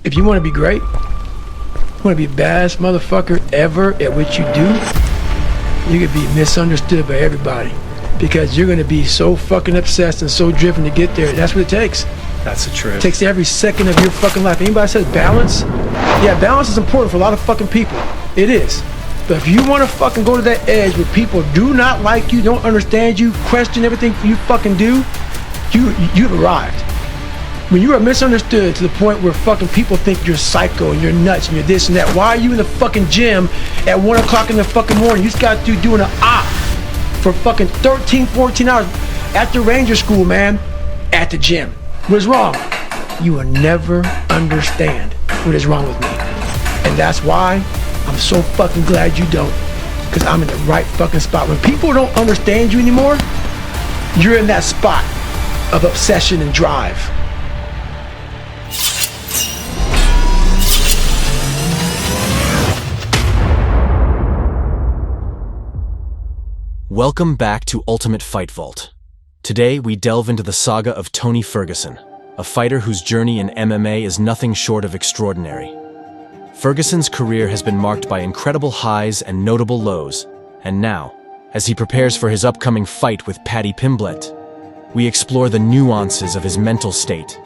If you want to be great, you want to be the baddest motherfucker ever at what you do, you're going to be misunderstood by everybody because you're going to be so fucking obsessed and so driven to get there. That's what it takes. That's the truth. It takes every second of your fucking life. Anybody says balance? Yeah, balance is important for a lot of fucking people. It is. But if you want to fucking go to that edge where people do not like you, don't understand you, question everything you fucking do, you've arrived. When you are misunderstood to the point where fucking people think you're psycho and you're nuts and you're this and that, why are you in the fucking gym at 1 o'clock in the fucking morning? You just got to doing an op for fucking 13, 14 hours at the Ranger School, man, at the gym. What is wrong? You will never understand what is wrong with me. And that's why I'm so fucking glad you don't, because I'm in the right fucking spot. When people don't understand you anymore, you're in that spot of obsession and drive. Welcome back to Ultimate Fight Vault. Today, we delve into the saga of Tony Ferguson, a fighter whose journey in MMA is nothing short of extraordinary. Ferguson's career has been marked by incredible highs and notable lows, and now, as he prepares for his upcoming fight with Paddy Pimblett, we explore the nuances of his mental state,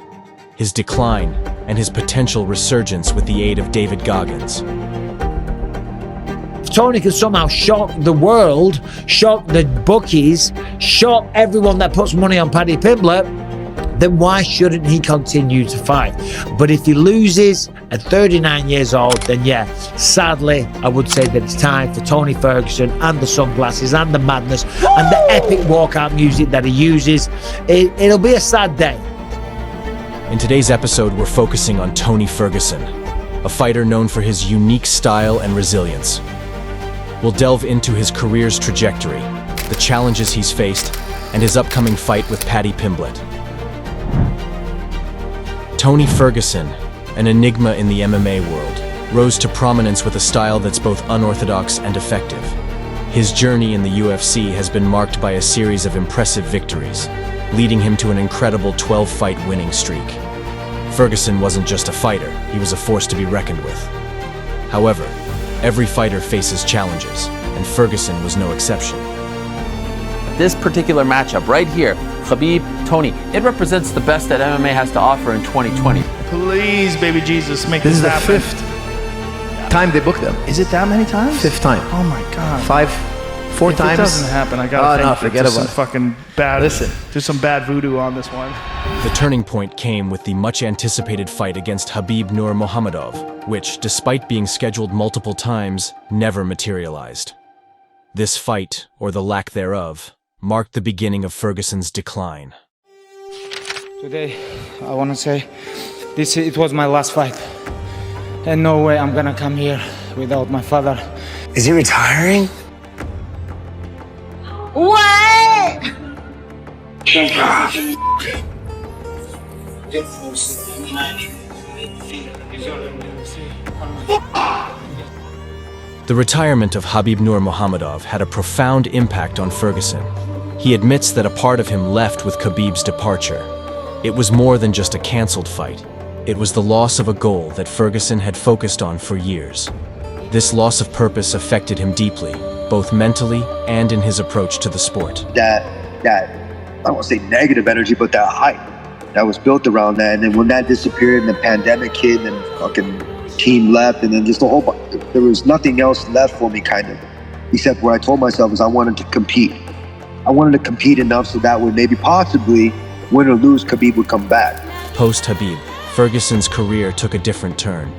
his decline, and his potential resurgence with the aid of David Goggins. If Tony can somehow shock the world, shock the bookies, shock everyone that puts money on Paddy Pimblett, then why shouldn't he continue to fight? But if he loses at 39 years old, then yeah, sadly, I would say that it's time for Tony Ferguson and the sunglasses and the madness and the epic walkout music that he uses. It'll be a sad day. In today's episode, we're focusing on Tony Ferguson, a fighter known for his unique style and resilience. We'll delve into his career's trajectory, the challenges he's faced, and his upcoming fight with Paddy Pimblett. Tony Ferguson, an enigma in the MMA world, rose to prominence with a style that's both unorthodox and effective. His journey in the UFC has been marked by a series of impressive victories, leading him to an incredible 12-fight winning streak. Ferguson wasn't just a fighter, he was a force to be reckoned with. However, every fighter faces challenges, and Ferguson was no exception. This particular matchup right here, Khabib, Tony, it represents the best that MMA has to offer in 2020. Please, baby Jesus, make this happen. This is the 5th time they booked them. Is it that many times? 5th time. Oh my God. 4 times. If it doesn't happen, I gotta no, forget about some it. fucking bad. Listen. Do some bad voodoo on this one. The turning point came with the much-anticipated fight against Khabib Nurmagomedov, which, despite being scheduled multiple times, never materialized. This fight, or the lack thereof, marked the beginning of Ferguson's decline. Today, I want to say, it was my last fight. And no way I'm gonna come here without my father. Is he retiring? What? The retirement of Khabib Nurmagomedov had a profound impact on Ferguson. He admits that a part of him left with Khabib's departure. It was more than just a cancelled fight. It was the loss of a goal that Ferguson had focused on for years. This loss of purpose affected him deeply, both mentally and in his approach to the sport. That I don't want to say negative energy, but that hype that was built around that. And then when that disappeared and the pandemic hit and fucking team left, and then just the whole, there was nothing else left for me kind of, except what I told myself is I wanted to compete. I wanted to compete enough so that way maybe possibly win or lose, Khabib would come back. Post-Khabib, Ferguson's career took a different turn.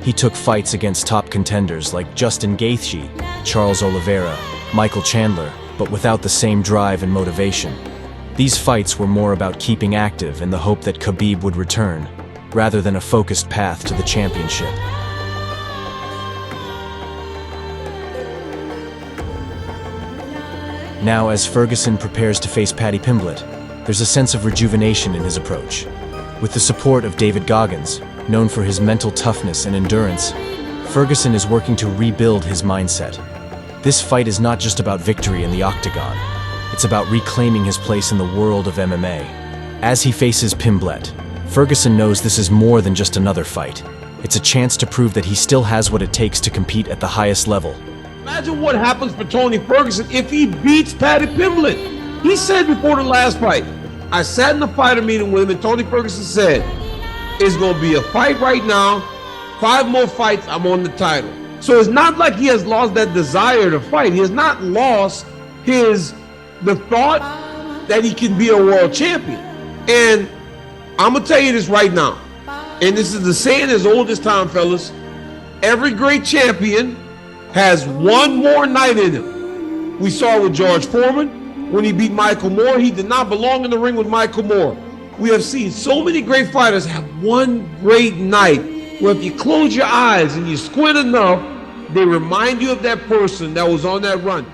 He took fights against top contenders like Justin Gaethje, Charles Oliveira, Michael Chandler, but without the same drive and motivation. These fights were more about keeping active in the hope that Khabib would return, rather than a focused path to the championship. Now, as Ferguson prepares to face Paddy Pimblett, there's a sense of rejuvenation in his approach. With the support of David Goggins, known for his mental toughness and endurance, Ferguson is working to rebuild his mindset. This fight is not just about victory in the Octagon. It's about reclaiming his place in the world of MMA. As he faces Pimblett, Ferguson knows this is more than just another fight. It's a chance to prove that he still has what it takes to compete at the highest level. Imagine what happens for Tony Ferguson if he beats Paddy Pimblett. He said before the last fight, I sat in the fighter meeting with him, and Tony Ferguson said, it's going to be a fight right now. 5 more fights, I'm on the title. So it's not like he has lost that desire to fight. He has not lost the thought that he can be a world champion. And I'm going to tell you this right now. And this is the saying as old as time, fellas. Every great champion has one more night in him. We saw it with George Foreman when he beat Michael Moore. He did not belong in the ring with Michael Moore. We have seen so many great fighters have one great night where if you close your eyes and you squint enough, they remind you of that person that was on that run.